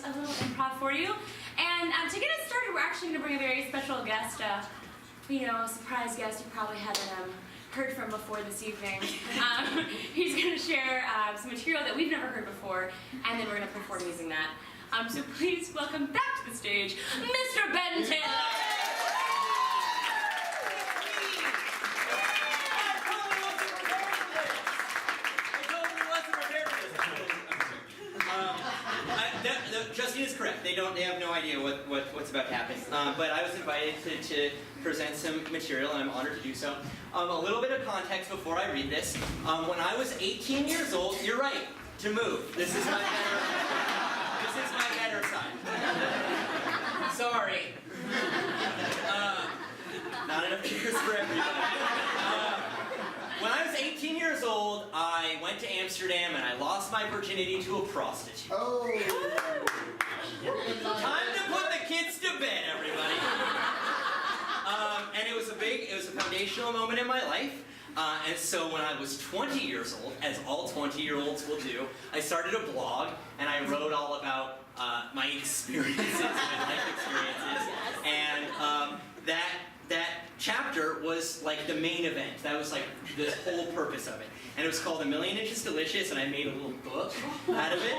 a little improv for you. And to get us started, we're actually going to bring a very special guest, a surprise guest you probably haven't heard from before this evening. He's going to share some material that we've never heard before, and then we're going to perform using that. So please welcome back to the stage, Mr. Ben Taylor. Justine is correct. They have no idea what's about to happen. But I was invited to present some material, and I'm honored to do so. A little bit of context before I read this. When I was 18 years old, you're right, to move. This is my better side. Sorry. Not enough cheers for everybody. When I was 18 years old, I went to Amsterdam and I lost my virginity to a prostitute. Oh. Time to put the kids to bed, everybody. And it was a foundational moment in my life. And so when I was 20 years old, as all 20-year-olds will do, I started a blog and I wrote all about my experiences, my life experiences. And that chapter was like the main event. That was like the whole purpose of it. And it was called A Million Inches Delicious, and I made a little book out of it.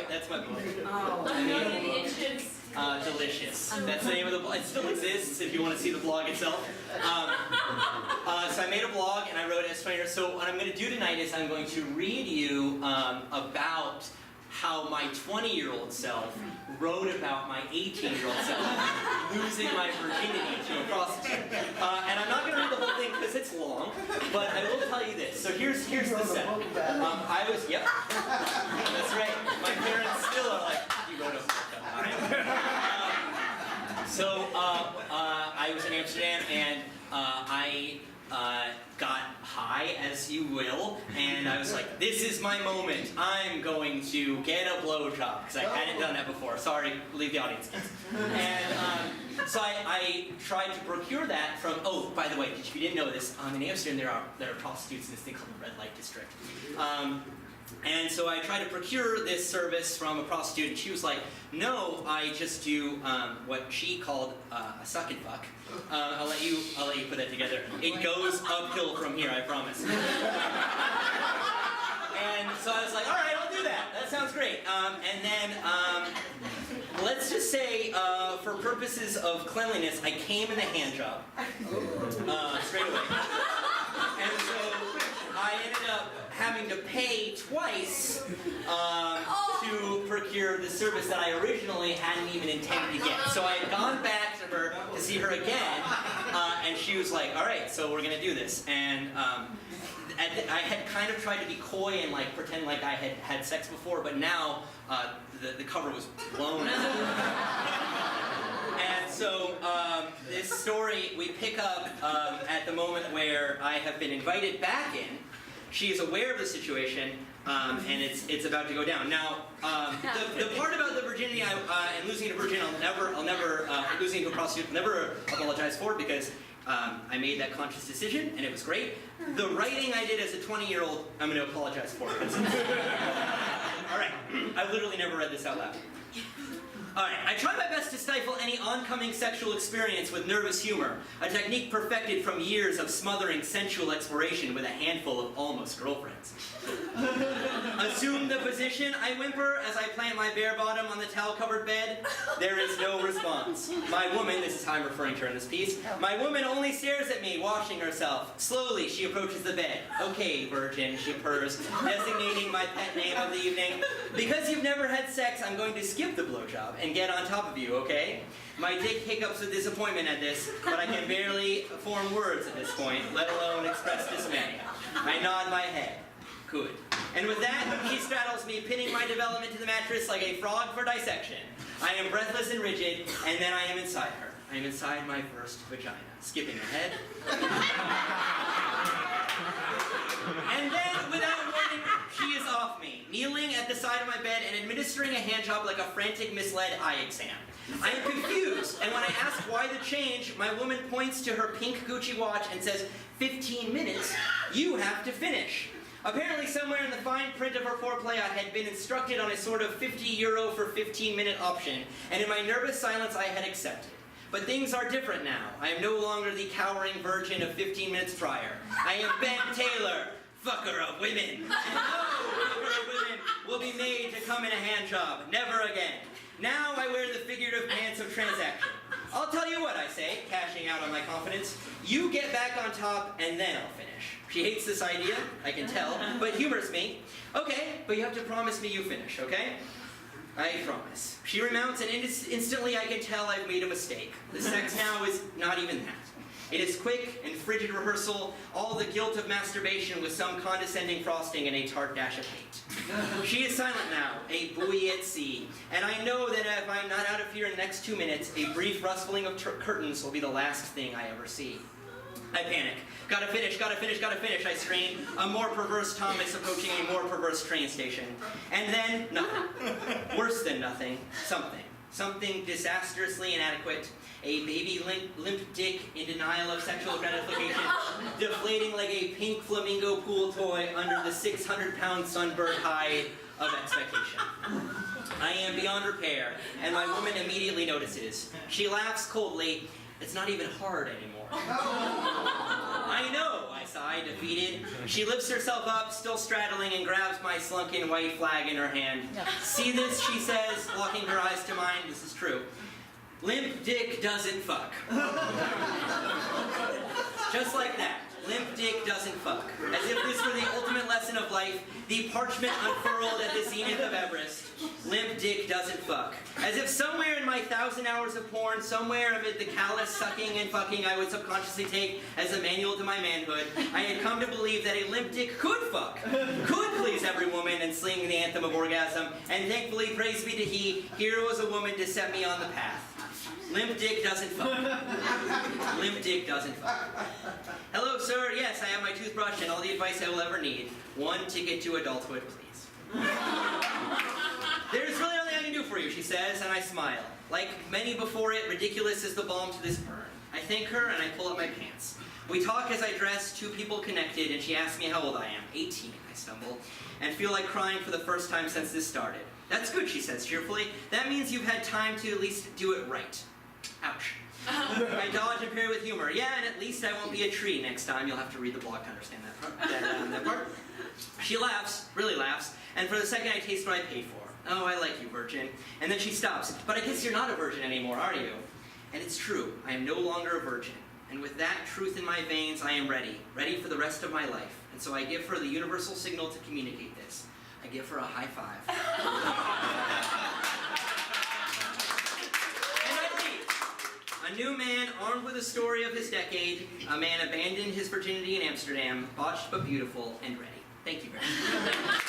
That's my book. Oh, A Million Inches Delicious. That's the name of the blog. It still exists if you want to see the blog itself. So I made a blog and I wrote it as 20 years. So what I'm going to do tonight is I'm going to read you about how my 20-year-old self wrote about my 18-year-old self losing my virginity to a prostitute. And I'm not going to read the whole thing because it's long, but I will tell you this. So here's the setup. Yep, that's right. My parents still are like, you wrote a book. I was in Amsterdam and I got high, as you will, and I was like, this is my moment. I'm going to get a blowjob, because I hadn't done that before. Sorry, leave the audience, kids. And so I tried to procure that from, oh, by the way, if you didn't know this, in Amsterdam there are prostitutes in this thing called the red light district. And so I tried to procure this service from a prostitute, and she was like, no, I just do what she called a suck and fuck. I'll let you put that together. It goes uphill from here, I promise. And so I was like, all right, I'll do that. That sounds great. And then let's just say, for purposes of cleanliness, I came in the hand job straight away. And so I ended up having to pay twice to procure the service that I originally hadn't even intended to get. So I had gone back to her to see her again, and she was like, all right, so we're going to do this. And I had kind of tried to be coy and like pretend like I had had sex before, but now the cover was blown out. And so this story, we pick up at the moment where I have been invited back in. She is aware of the situation, and it's about to go down. Now, the part about the virginity and losing to a virgin, I'll never losing to a prostitute, I'll never apologize for, because I made that conscious decision, and it was great. The writing I did as a 20-year-old, I'm going to apologize for. All right, I literally never read this out loud. All right, I try my best to stifle any oncoming sexual experience with nervous humor, a technique perfected from years of smothering sensual exploration with a handful of almost girlfriends. Assume the position, I whimper as I plant my bare bottom on the towel-covered bed. There is no response. My woman, this is how I'm referring to her in this piece, my woman only stares at me, washing herself. Slowly, she approaches the bed. Okay, virgin, she purrs, designating my pet name of the evening. Because you've never had sex, I'm going to skip the blowjob and get on top of you, okay? My dick hiccups with disappointment at this, but I can barely form words at this point, let alone express dismay. I nod my head. Good. And with that, she straddles me, pinning my development to the mattress like a frog for dissection. I am breathless and rigid, and then I am inside her. I am inside my first vagina. Skipping ahead. And then, without warning, she is off me, kneeling at the side of my bed and administering a handjob like a frantic, misled eye exam. I am confused, and when I ask why the change, my woman points to her pink Gucci watch and says, 15 minutes, you have to finish. Apparently somewhere in the fine print of her foreplay I had been instructed on a sort of €50 for 15-minute option, and in my nervous silence I had accepted. But things are different now. I am no longer the cowering virgin of 15 minutes prior. I am Ben Taylor, fucker of women. And no fucker of women will be made to come in a hand job. Never again. Now I wear the figurative pants of transaction. I'll tell you what I say, cashing out on my confidence. You get back on top, and then I'll finish. She hates this idea, I can tell, but humors me. Okay, but you have to promise me you finish, okay? I promise. She remounts, and instantly I can tell I've made a mistake. The sex now is not even that. It is quick and frigid rehearsal, all the guilt of masturbation with some condescending frosting and a tart dash of hate. She is silent now, a buoy at sea, and I know that if I'm not out of here in the next 2 minutes, a brief rustling of curtains will be the last thing I ever see. I panic. Gotta finish, gotta finish, gotta finish, I scream. A more perverse Thomas approaching a more perverse train station. And then, nothing. Worse than nothing. Something. Something disastrously inadequate. A baby limp dick in denial of sexual gratification, deflating like a pink flamingo pool toy under the 600-pound sunburned hide of expectation. I am beyond repair, and my woman immediately notices. She laughs coldly. It's not even hard anymore. I know, I sigh, defeated. She lifts herself up, still straddling, and grabs my slunken white flag in her hand. See this, she says, locking her eyes to mine. This is true. Limp dick doesn't fuck. Just like that. Limp dick doesn't fuck. As if this were the ultimate lesson of life, the parchment unfurled at the zenith of Everest. Limp dick doesn't fuck. As if somewhere in my 1,000 hours of porn, somewhere amid the callous sucking and fucking I would subconsciously take as a manual to my manhood, I had come to believe that a limp dick could fuck, could please every woman and sing the anthem of orgasm, and thankfully, praise be to he, here was a woman to set me on the path. Limp dick doesn't fuck. Limp dick doesn't fuck. Hello, sir. Yes, I have my toothbrush and all the advice I will ever need. One ticket to adulthood, please. There's really nothing I can do for you, she says, and I smile. Like many before it, ridiculous is the balm to this burn. I thank her and I pull up my pants. We talk as I dress, two people connected, and she asks me how old I am. 18, I stumble, and feel like crying for the first time since this started. That's good, she says cheerfully. That means you've had time to at least do it right. Ouch. I dodge and parry with humor. Yeah, and at least I won't be a tree next time. You'll have to read the blog to understand that part. She laughs, really laughs, and for the second I taste what I paid for. Oh, I like you, virgin. And then she stops. But I guess you're not a virgin anymore, are you? And it's true. I am no longer a virgin. And with that truth in my veins, I am ready. Ready for the rest of my life. And so I give her the universal signal to communicate this. I give her a high five. A new man armed with a story of his decade, a man abandoned his virginity in Amsterdam, botched but beautiful, and ready. Thank you very much.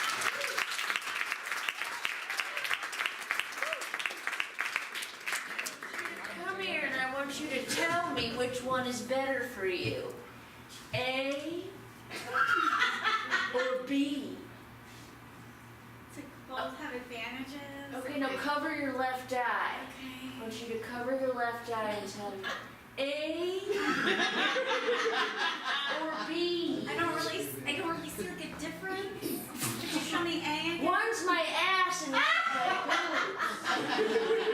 Come here and I want you to tell me which one is better for you. A or B? Both have advantages. Okay, now cover your left eye. Okay. I want you to cover your left eye and tell me A or B. I don't really see like a difference. Could you show me A again? One's my ass and one's my boobs.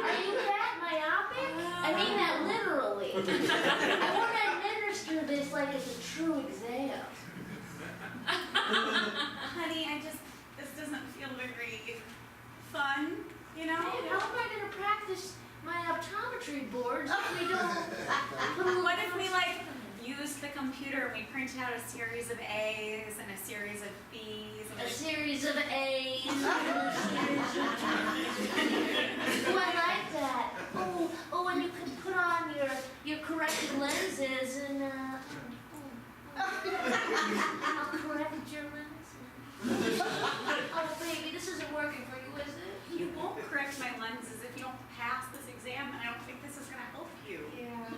Are you that myopic? I mean that literally. I want to administer this like it's a true exam. Honey, this doesn't feel very fun, you know? Hey, how am I going to practice my optometry boards if we don't? What if we use the computer and we print out a series of A's and a series of B's? And A series of A's and a series of B's. Oh, I like that. Oh, and you can put on your corrected lenses and I'll correct your lenses. Oh, baby, this isn't working for you, is it? you won't correct my lenses if you don't pass this exam, and I don't think this is going to help you. Yeah.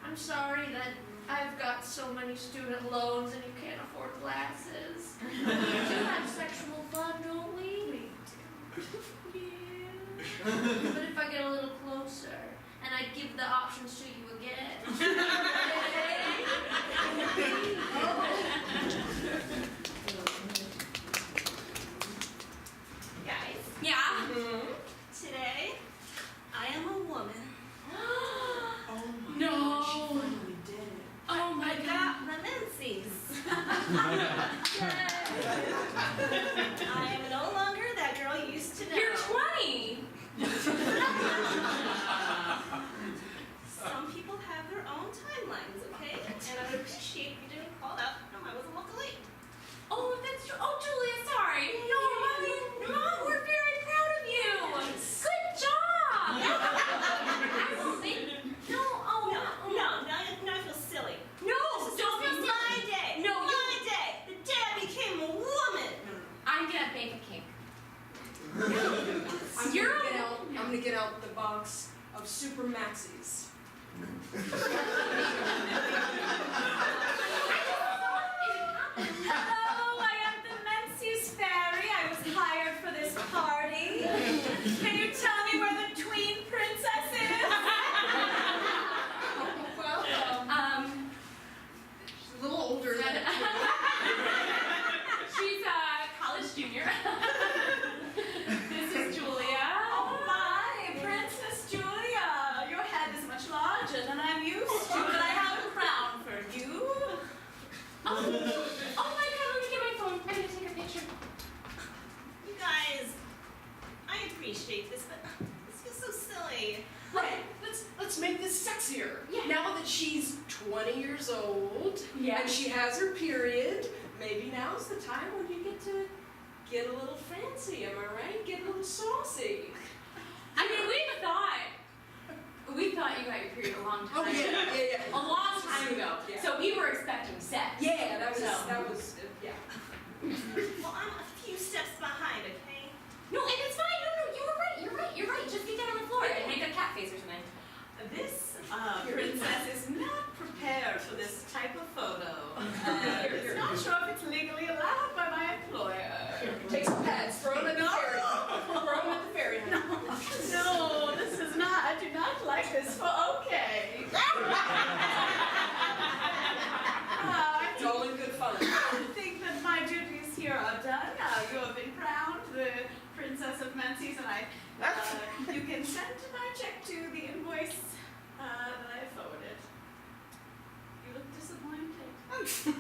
I'm sorry that I've got so many student loans and you can't afford glasses. We do have sexual fun, don't we? We do. Yeah. But if I get a little closer and I give the options to you again. I am no longer that girl you used to know. You're 20. Some people have their own timelines, okay? And I would appreciate if you didn't call out. No, I wasn't walking late. Oh, that's true. Oh, Julia, sorry. No, Mom, we're very proud of you. Good job. I don't think. No, oh, Now I feel silly. No, This don't is be my silly. day. No, my day. The day I became a woman. I'm gonna bake a cake. I'm gonna get out the box of Super Maxis. Hello, I am the Menzies Fairy. I was hired for this party. Can you tell me where the tween princess is? Well, she's a little older than She's a college junior. This is Julia. Oh my, Princess Julia. Your head is much larger than I'm used to, but I have a crown for you. Oh my God, let me get my phone. I'm gonna take a picture. You guys, I appreciate this, but this feels so silly. Right. Let's make this sexier. Yeah. Now that she's 20 years old Yeah. and she has her period, maybe now's the time when you get to get a little fancy, am I right? Get a little saucy. I mean, we thought you got your period a long time Oh yeah, ago. yeah, A long time ago. Yeah. So we were expecting sex. yeah. That was So- yeah. Well, I'm a few steps behind, okay? No, and it's fine. No, you're right. Just get down on the floor and make a cat face or something. This princess is not prepared for this type of photo. It's not sure if it's legally allowed by my employer. Take some pads, throw them at the ferry. Throw them at the ferry. honey. No, this is not. I do not like this. Okay. It's all in good fun. I think that my duties here are done. You have been crowned the Princess of Menzies, and you can send my check to the invoice that I forwarded. You look disappointed.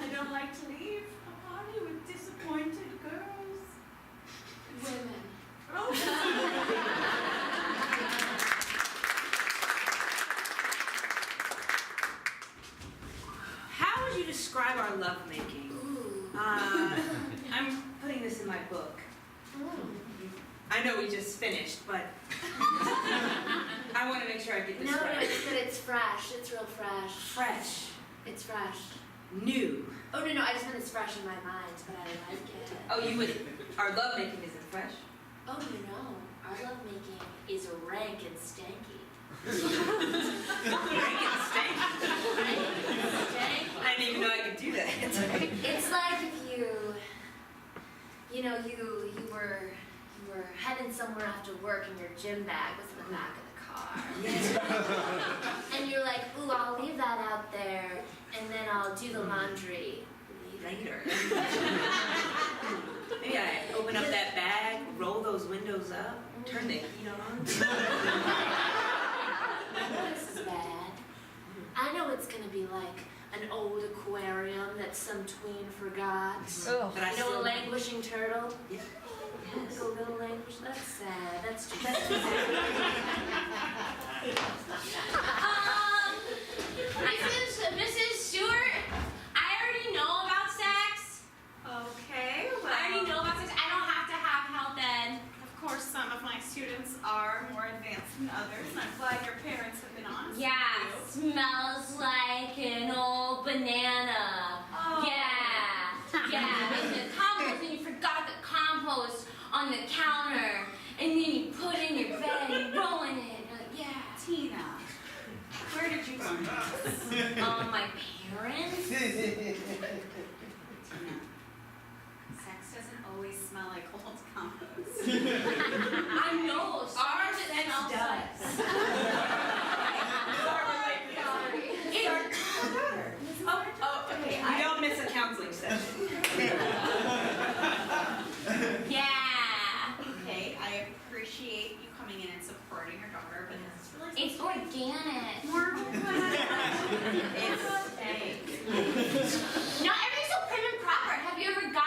I don't like to leave a party with disappointed girls. Women. How would you describe our lovemaking? I'm putting this in my book. I know we just finished, but I want to make sure I get this No, right. but it's fresh. It's real fresh. Fresh, It's fresh. new. Oh, no, I just meant it's fresh in my mind, but I like it. Oh, you would. Our lovemaking isn't fresh. Oh, no. Our lovemaking is rank and stanky. Rank and stank. Stanky. I didn't even know I could do that. It's like if you were heading somewhere after work and your gym bag was in the back of the car. And you're like, ooh, I'll leave that out there, and then I'll do the laundry later. Maybe I open up that bag, roll those windows up, turn the heat on. This is bad. I know it's gonna be like an old aquarium that some tween forgot. But I You know, a still languishing turtle? Yeah. Yes. A little language. That's sad. That's too sad. Mrs. Stewart, I already know about sex. Okay, well. I already know about sex. I don't have to have health ed. Of course, some of my students are more advanced than others, and I'm glad your parents have been honest Yeah, with you. smells like an old banana. Oh. Yeah, it's a compost and you forgot the compost on the counter and then you put it in your bed and you roll in it. You're like, yeah. Tina, where did you learn this? My parents? Tina, sex doesn't always smell like old compost. I know. Our Sometimes it sex smells does. Okay. You don't miss a counseling session. Yeah. Okay, I appreciate you coming in and supporting your daughter, but this is really It's organic. It's okay. Not everything's so prim and proper. Have you ever got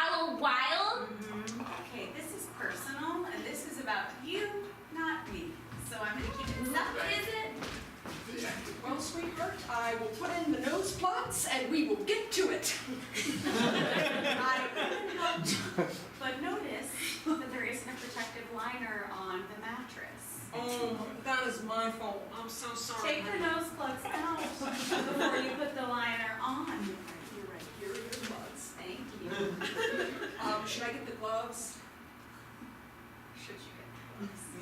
I will put in the nose plugs and we will get to it. I couldn't help but notice that there isn't a protective liner on the mattress. Oh, that is my fault. I'm so sorry. Take the nose plugs out before you put the liner on. You're right. Here are your gloves. Thank you. Should I get the gloves? Should you get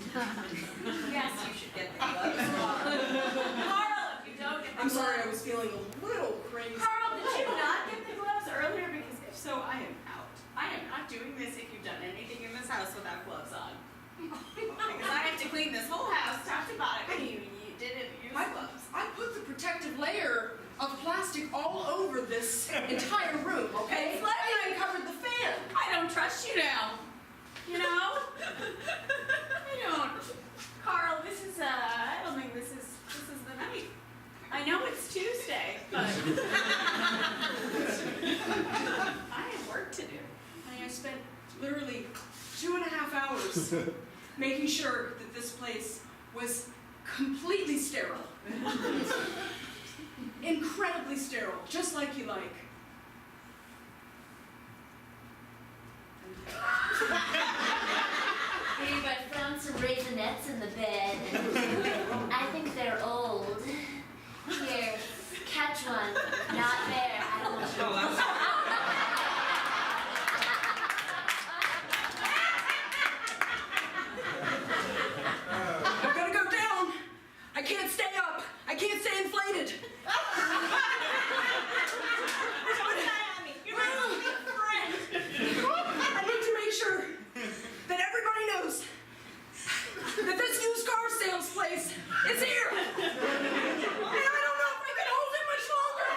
the gloves? Yes, you should get the gloves. Carl, if you don't get the I'm sorry, I gloves- was feeling a little crazy. Carl, did you not get the gloves earlier? Because if so, I am out. I am not doing this if you've done anything in this house without gloves on. Because I have to clean this whole house top to bottom, and you didn't use gloves. I put the protective layer of plastic all over this entire room, okay? It's like- And I covered the fan. I don't trust you now. You know? I don't. Carl, this is I don't think this is the night. I know it's Tuesday, but I have work to do. I spent literally 2.5 hours making sure that this place was completely sterile. Incredibly sterile, just like you like. Babe, I found some raisinets in the bed. I think they're old. Here, catch one. Not there. I don't want Oh, I'm sorry. I'm gonna go down. I can't stay up. I can't stay inflated. You're my big friend. I need to make sure that everybody knows that this used car sales place is here. And I don't know if I can hold it much longer.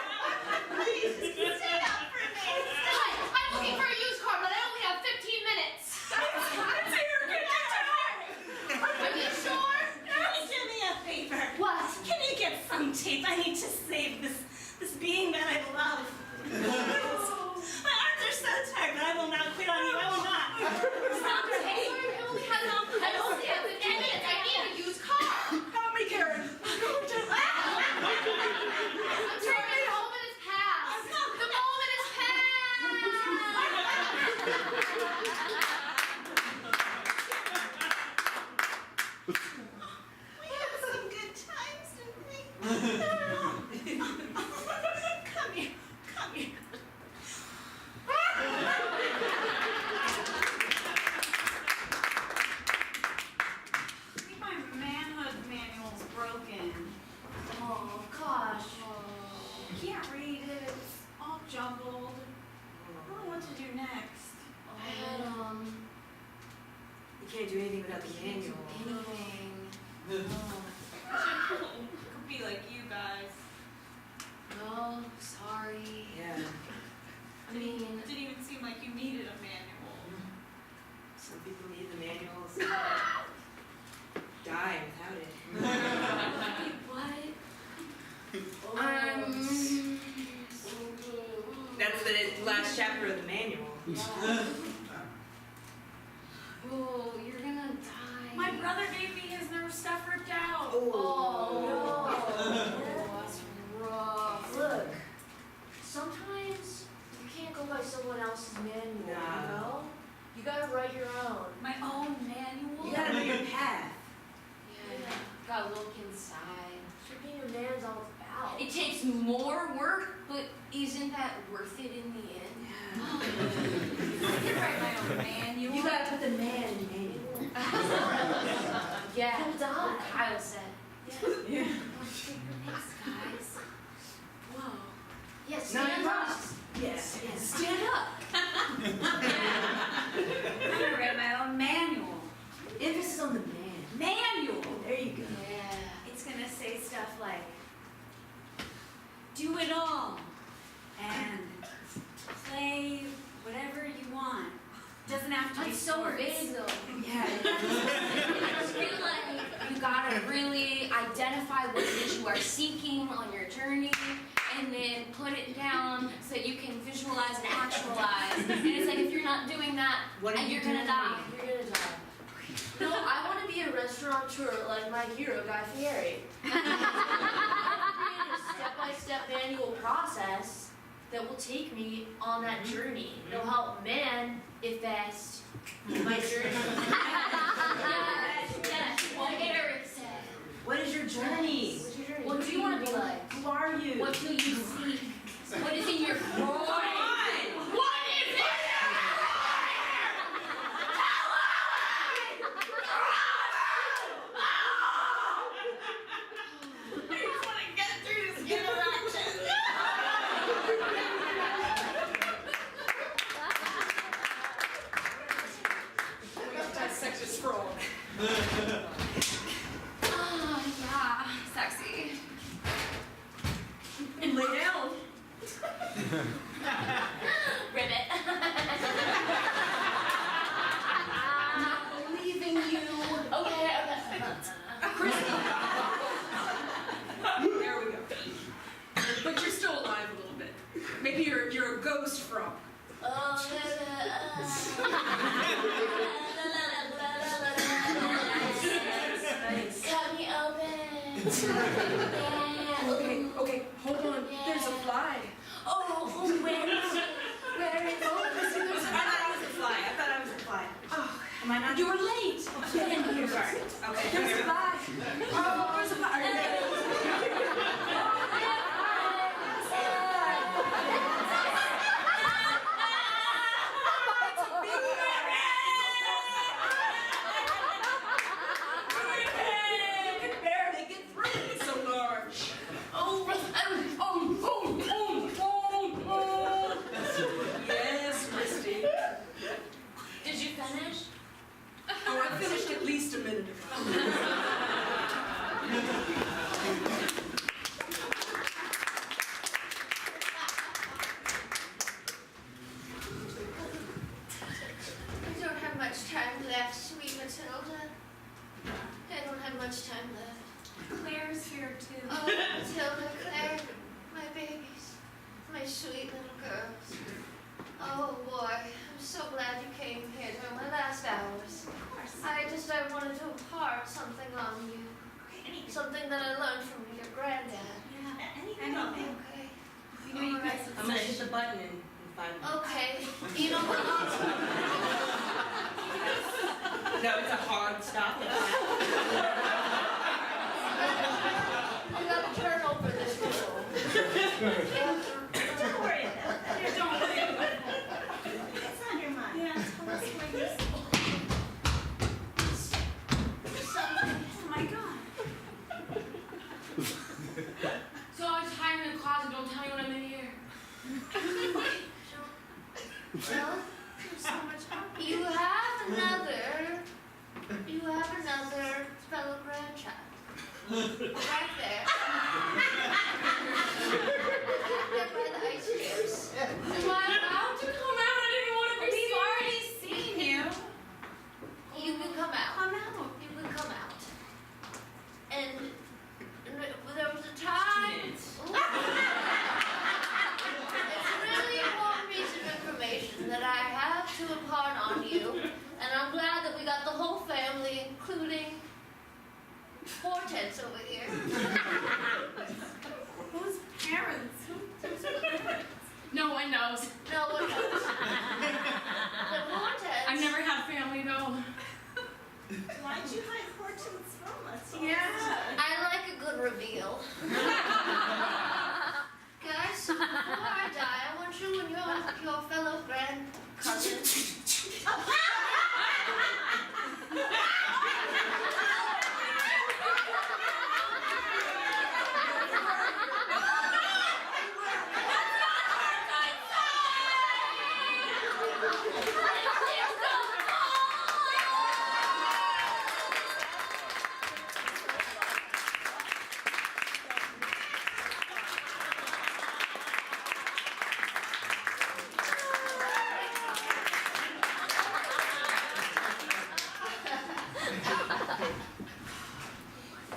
Please, stand up for me. Hi, I'm looking for a used car, but I only have 15 minutes. It's here. Get down. Are you sure? Do me a favor. What? Can you get some tape? I need to save this being that I love. My arms are so tired, but I will not quit on you. I will not. Stop it. I only have 15 minutes. I need a used car. Help me, Karen. I'm sorry, the moment is past. The moment is We had some good times, didn't we? Come here. Come here. I think my manhood manual's broken. Oh, gosh. I can't read it. It's all jumbled. I don't know what to do next. Adam. You can't do anything without the manual. Anything. Could be like you guys. Oh, sorry. Yeah. I mean, It didn't even seem like you needed a manual. Some people need the manuals. Die without it. what? That's the last chapter of the manual. Oh, you're gonna die. My brother gave me his nerve stuff ripped out. Oh, no. That's rough. Look, sometimes you can't go by someone else's manual, you know? You gotta write your own. My own manual? You gotta know your path. Yeah. Gotta look inside. Should be your man's all about. It takes more work, but isn't that worth it in the end? I can write my own manual. You gotta put the man in the manual. Yeah. He'll die. Kyle said. Yeah. Thanks, guys. Whoa. Yeah, No, stand you're up. right. Yes. Stand up. I'm gonna write my own manual. Emphasis on the man. Manual! There you go. Yeah. It's gonna say stuff like, do it all, and play whatever you want. Doesn't have to be That's so sports. vague though. Yeah. I feel like you gotta really identify what it is you are seeking on your journey, and then put it down so that you can visualize and actualize. And it's like if you're not doing that, What are you you're gonna doing? die. You're gonna die. No, I want to be a restaurateur like my hero, Guy Fieri. I want to step step-by-step manual process that will take me on that journey. It'll help manifest my journey. Yes, what Eric said. What is your journey? What's your journey? What do you want to be like? Who are you? What do you seek? What is in your Come mind? on! What is it? I just want to get through this interaction. We got that sexy scroll. Oh, yeah, sexy. And lay down. Ribbit. Not believing you. Okay. Christy. There we go. But you're still alive a little bit. Maybe you're a ghost from. Cut me open. Okay, hold on. There's a fly. Oh, where is it? Where is it? I thought I was a fly. Oh, Am I not? you were late. Get in here. Sorry. Okay. There's a fly. Oh, there's a fly. You can barely get through. It's so large. Yes, Christy. Did you finish? Oh, I finished at least a minute ago. I don't have much time left, sweet Matilda. I don't have much time left. Claire's here too. Oh, Matilda, Claire, my babies, my sweet little girls. Oh boy, I'm so glad you came here during my last hours. Of course. I wanted to impart something on you. Anything. Something that I learned from your granddad. Yeah, anything. Okay. We know you guys. I'm gonna hit the button in 5 minutes. Okay. You know what? No, it's a hard stop. You gotta turn over this room. Don't worry about that. Yeah, don't worry about that. It's on your mind. Yeah, tell us where you Something. Oh my god. So I was hiding in the closet. Don't tell me when I'm in here. Well, There's so much happening. you have another fellow grandchild. Right there. Right by the ice cubes. Am I allowed to come out? I didn't want to be We've sorry. already seen you. You can come out. Come out. You can come out. And there was a time. 2 minutes. It's a really important piece of information that I have to impart on you, and I'm glad that we got the whole family, including Hortense over here. Whose parents? Who's her parents? No one knows. No one knows. But Hortense. I've never had family though. Why'd you hide Hortense from us? Yeah. I like a good reveal. Guys, before I die, I want you and your fellow grand cousin.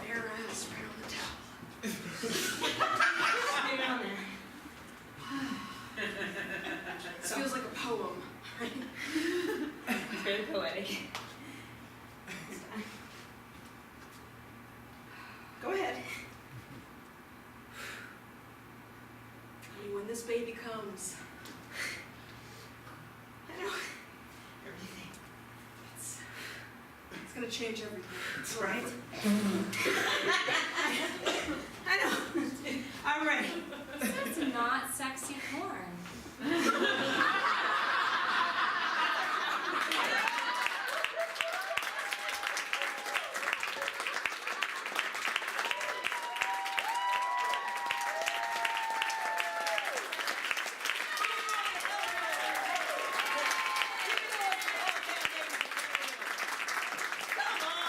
Bare ass right on the towel. Stay down there. This feels like a poem. It's very poetic. Go ahead. gonna change everything. Right? I know. I'm ready. That's not sexy porn.